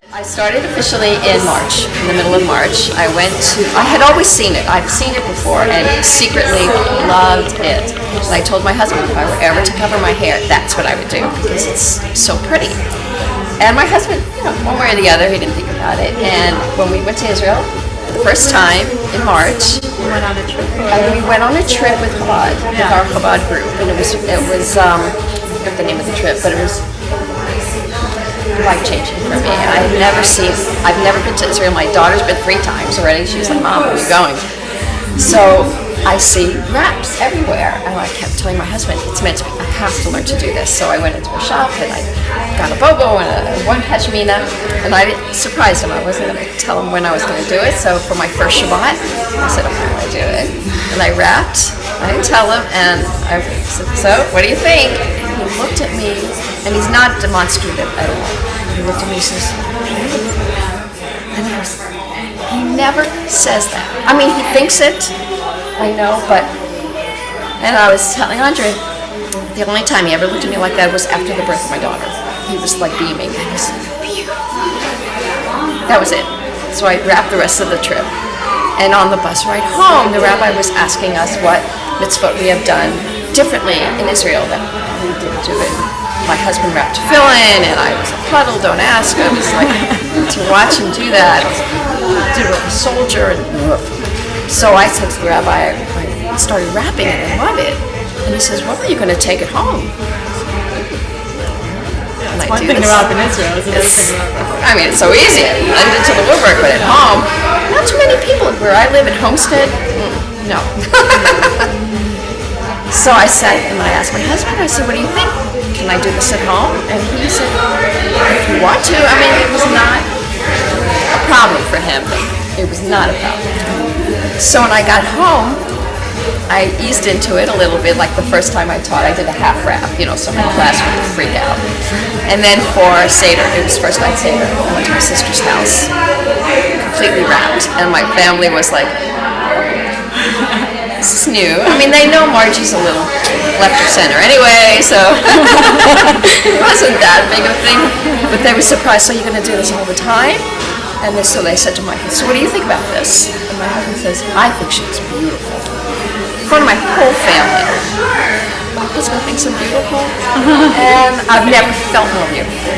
I started officially in March, in the middle of March. I had always seen it. I've seen it before and secretly loved it. And I told my husband if I were ever to cover my hair, that's what I would do because it's so pretty. And my husband, one way or the other, he didn't think about it. And when we went to Israel, the first time in March, we went on a trip. We went on a trip with Chabad, with our Chabad group, and it was I forget the name of the trip, but it was life-changing for me. I've never been to Israel. My daughter's been 3 times already. She was like, Mom, where are you going? So I see wraps everywhere. And I kept telling my husband, it's meant to be, I have to learn to do this. So I went into a shop and I got a bobo and one pashmina, and I surprised him. I wasn't going to tell him when I was going to do it. So for my first Shabbat, I said, okay, I'm going to do it. And I wrapped. I didn't tell him, and I said, so what do you think? And he looked at me, and he's not demonstrative at all. He looked at me and says, beautiful. And he never says that. I mean, he thinks it, I know, and I was telling Andrea, the only time he ever looked at me like that was after the birth of my daughter. He was like beaming, and he said, beautiful. That was it. So I wrapped the rest of the trip. And on the bus ride home, the rabbi was asking us what mitzvot we have done differently in Israel that we didn't do it. My husband wrapped tefillin, and I was a puddle, don't ask. I was like, to watch him do that, I did it with a soldier. And so I said to the rabbi, I started wrapping it and love it. And he says, well, are you going to take it home? That's one thing about in Israel, is another thing about I mean, it's so easy. I blend it to the woodwork, but at home, not too many people. Where I live at Homestead, no. So I said, and I asked my husband, I said, what do you think? Can I do this at home? And he said, if you want to. I mean, it was not a problem for him. It was not a problem. So when I got home, I eased into it a little bit. Like the first time I taught, I did a half wrap, so my class would freak out. And then for Seder, it was first night Seder, I went to my sister's house, completely wrapped. And my family was like, this is new. I mean, they know Margie's a little left of center anyway, so it wasn't that big of a thing. But they were surprised, so you're going to do this all the time? And so they said to my husband, so what do you think about this? And my husband says, I think she's beautiful. In front of my whole family. My husband thinks I'm beautiful, and I've never felt more beautiful.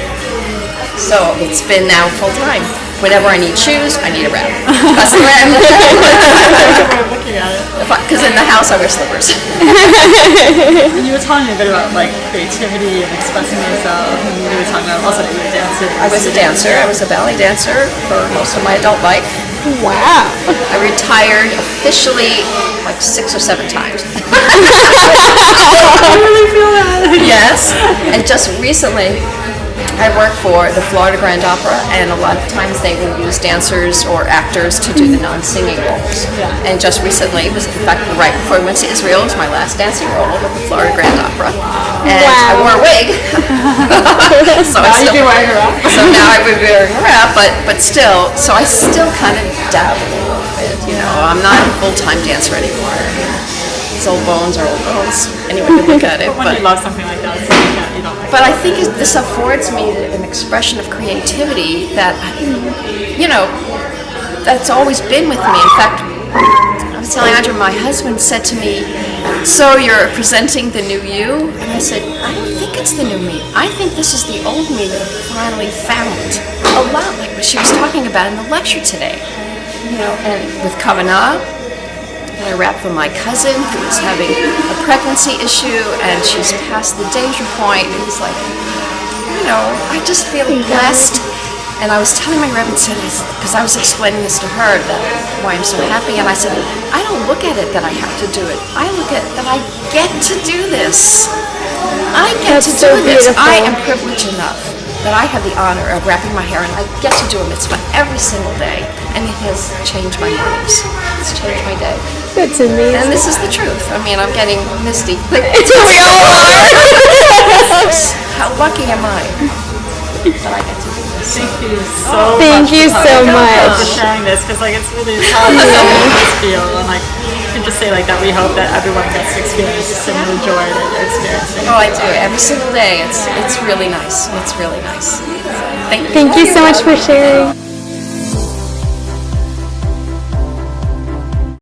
So it's been now full time. Whenever I need shoes, I need a wrap. That's the way I'm looking at it. Because in the house I wear slippers. You were talking a bit about creativity and expressing yourself, and you were talking about also that you were a dancer. I was a dancer. I was a ballet dancer for most of my adult life. Wow. I retired officially 6 or 7 times. I really feel that. Yes. And just recently, I work for the Florida Grand Opera, and a lot of times they will use dancers or actors to do the non-singing roles. Yeah. And just recently, it was in fact right before I went to Israel, it was my last dancing role with the Florida Grand Opera. And I wore a wig. So now you'd be wearing a wrap. So now I would be wearing a wrap, but still, so I still kind of dabble a little bit, I'm not a full-time dancer anymore. It's old bones are old bones. Anyone can look at it. But when you love something like that, it's you don't like But I think this affords me an expression of creativity that, that's always been with me. In fact, I was telling Andrea, my husband said to me, so you're presenting the new you? And I said, I don't think it's the new me. I think this is the old me that I finally found. A lot like what she was talking about in the lecture today. And with Kavanah, I wrapped for my cousin who is having a pregnancy issue, and she's past the danger point, and he's like, I just feel blessed. And I was telling my Rebbe, because I was explaining this to her, that why I'm so happy, and I said, I don't look at it that I have to do it. I look at it that I get to do this. I get to do this. I am privileged enough that I have the honor of wrapping my hair, and I get to do a mitzvah every single day, and it has changed my mornings. It's changed my day. That's amazing. And this is the truth. I mean, I'm getting misty. We all are. How lucky am I that I get to do this? Thank you so much for sharing this, because it's really how this feel, and you can just say that we hope that everyone gets to experience the similar joy that you're experiencing. Oh, I do. Every single day. It's really nice. It's really nice. Thank you. Thank you so much for sharing.